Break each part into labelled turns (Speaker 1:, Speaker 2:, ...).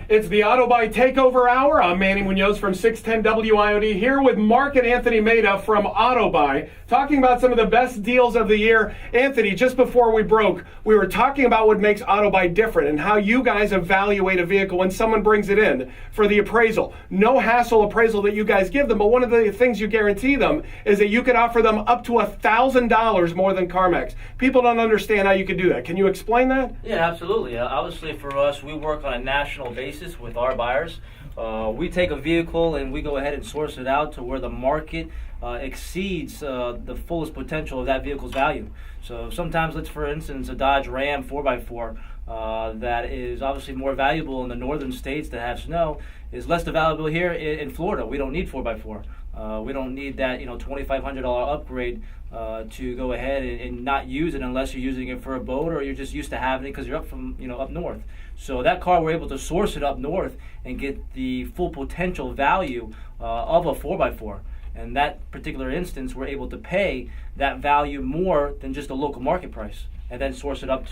Speaker 1: It's the AUTOBUY Takeover Hour. I'm Manny Munoz from 610 WIOD here with Mark and Anthony Maida from AUTOBUY, talking about some of the best deals of the year. Anthony, just before we broke, we were talking about what makes AUTOBUY different and how you guys evaluate a vehicle when someone brings it in for the appraisal. No hassle appraisal that you guys give them, but one of the things you guarantee them is that you can offer them up to $1,000 more than CarMax. People don't understand how you can do that. Can you explain that?
Speaker 2: Yeah, absolutely. Obviously, for us, we work on a national basis with our buyers. We take a vehicle and we go ahead and source it out to where the market exceeds the fullest potential of that vehicle's value. So sometimes, let's for instance, a Dodge Ram 4x4 that is obviously more valuable in the northern states that have snow is less valuable here in Florida. We don't need 4x4. We don't need that $2,500 upgrade to go ahead and not use it unless you're using it for a boat or you're just used to having it because you're up north. So that car, we're able to source it up north and get the full potential value of a 4x4. In that particular instance, we're able to pay that value more than just a local market price, and then source it up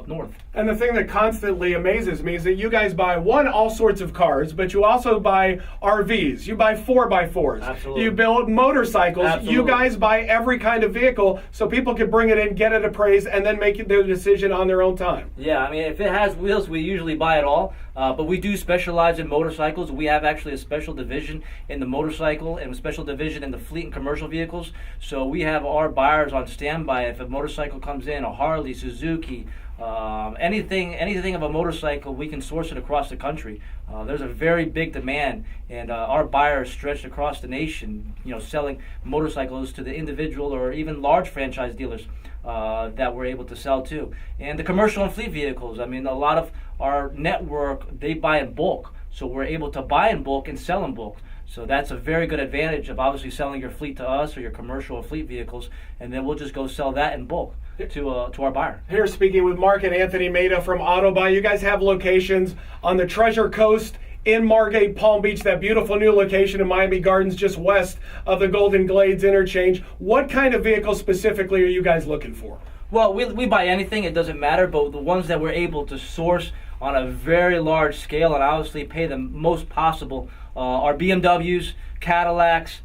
Speaker 2: north.
Speaker 1: And the thing that constantly amazes me is that you guys buy all sorts of cars, but you also buy RVs, you buy 4x4s,
Speaker 2: Absolutely.
Speaker 1: You build motorcycles.
Speaker 2: Absolutely.
Speaker 1: You guys buy every kind of vehicle so people can bring it in, get it appraised, and then make their decision on their own time.
Speaker 2: Yeah, I mean, if it has wheels, we usually buy it all. But we do specialize in motorcycles. We have actually a special division in the motorcycle and a special division in the fleet and commercial vehicles. So we have our buyers on standby. If a motorcycle comes in, a Harley, Suzuki, anything of a motorcycle, we can source it across the country. There's a very big demand, and our buyers stretched across the nation, selling motorcycles to the individual or even large franchise dealers that we're able to sell to. And the commercial and fleet vehicles, I mean, a lot of our network, they buy in bulk. So we're able to buy in bulk and sell in bulk. So that's a very good advantage of obviously selling your fleet to us or your commercial or fleet vehicles, and then we'll just go sell that in bulk to our buyer.
Speaker 1: Here speaking with Mark and Anthony Maida from AUTOBUY. You guys have locations on the Treasure Coast, in Margate, Palm Beach, that beautiful new location in Miami Gardens just west of the Golden Glades interchange. What kind of vehicles specifically are you guys looking for?
Speaker 2: Well, we buy anything, it doesn't matter, but the ones that we're able to source on a very large scale and obviously pay the most possible are BMWs, Cadillacs,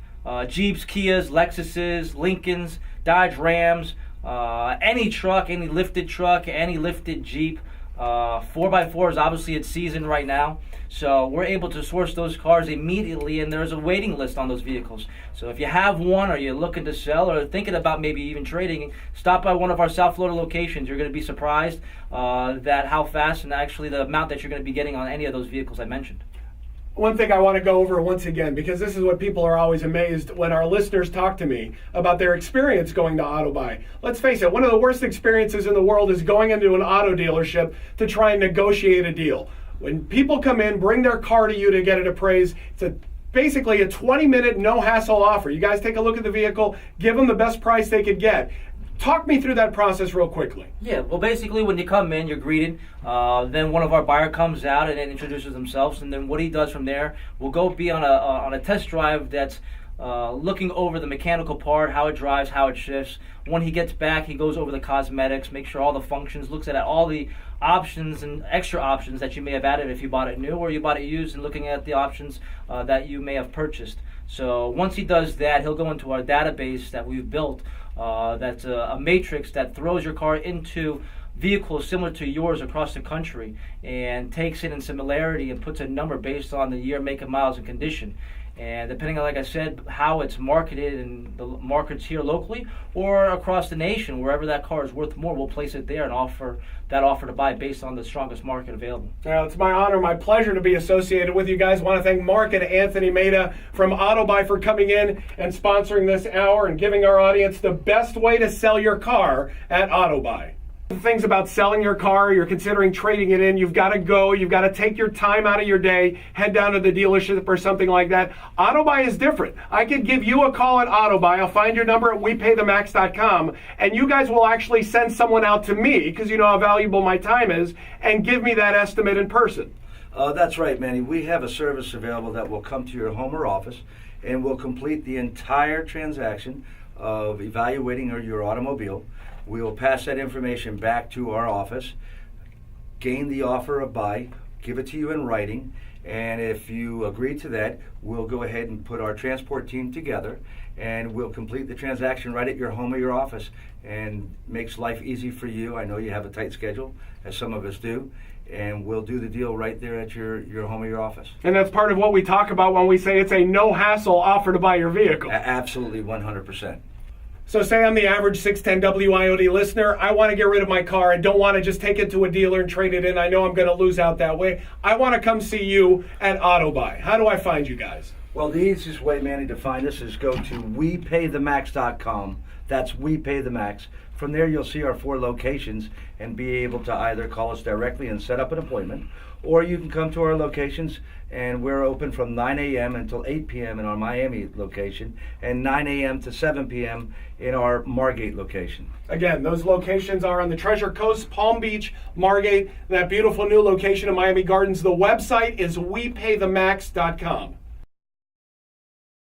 Speaker 2: Jeeps, Kias, Lexuses, Lincolns, Dodge Rams, any truck, any lifted truck, any lifted Jeep. 4x4 is obviously its season right now, so we're able to source those cars immediately, and there's a waiting list on those vehicles. So if you have one or you're looking to sell or thinking about maybe even trading, stop by one of our South Florida locations. You're going to be surprised that how fast and actually the amount that you're going to be getting on any of those vehicles I mentioned.
Speaker 1: One thing I want to go over once again, because this is what people are always amazed when our listeners talk to me about their experience going to AUTOBUY. Let's face it, one of the worst experiences in the world is going into an auto dealership to try and negotiate a deal. When people come in, bring their car to you to get it appraised, it's basically a 20-minute no-hassle offer. You guys take a look at the vehicle, give them the best price they could get. Talk me through that process real quickly.
Speaker 2: Yeah, well, basically, when you come in, you're greeted. Then one of our buyer comes out and then introduces themselves, and then what he does from there, we'll go be on a test drive that's looking over the mechanical part, how it drives, how it shifts. When he gets back, he goes over the cosmetics, makes sure all the functions, looks at all the options and extra options that you may have added if you bought it new or you bought it used, and looking at the options that you may have purchased. So once he does that, he'll go into our database that we've built. That's a matrix that throws your car into vehicles similar to yours across the country and takes it in similarity and puts a number based on the year, make, and miles, and condition. And depending on, like I said, how it's marketed in the markets here locally or across the nation, wherever that car is worth more, we'll place it there and offer to buy based on the strongest market available.
Speaker 1: Well, it's my honor, my pleasure to be associated with you guys. I want to thank Mark and Anthony Maida from AUTOBUY for coming in and sponsoring this hour and giving our audience the best way to sell your car at AUTOBUY. Things about selling your car, you're considering trading it in, you've got to go, you've got to take your time out of your day, head down to the dealership or something like that. AUTOBUY is different. I could give you a call at AUTOBUY. I'll find your number at WePayTheMax.com, and you guys will actually send someone out to me, because you know how valuable my time is, and give me that estimate in person.
Speaker 3: That's right, Manny. We have a service available that will come to your home or office and will complete the entire transaction of evaluating your automobile. We will pass that information back to our office, gain the offer of buy, give it to you in writing, and if you agree to that, we'll go ahead and put our transport team together, and we'll complete the transaction right at your home or your office, and makes life easy for you. I know you have a tight schedule, as some of us do, and we'll do the deal right there at your home or your office.
Speaker 1: And that's part of what we talk about when we say it's a no-hassle offer to buy your vehicle.
Speaker 3: Absolutely, 100%.
Speaker 1: So say I'm the average 610 WIOD listener. I want to get rid of my car. I don't want to just take it to a dealer and trade it in. I know I'm going to lose out that way. I want to come see you at AUTOBUY. How do I find you guys?
Speaker 3: Well, the easiest way, Manny, to find us is go to WePayTheMax.com. That's WePayTheMax. From there, you'll see our 4 locations and be able to either call us directly and set up an appointment, or you can come to our locations, and we're open from 9 a.m. until 8 p.m. in our Miami location, and 9 a.m. to 7 p.m. in our Margate location.
Speaker 1: Again, those locations are on the Treasure Coast, Palm Beach, Margate, that beautiful new location in Miami Gardens. The website is WePayTheMax.com.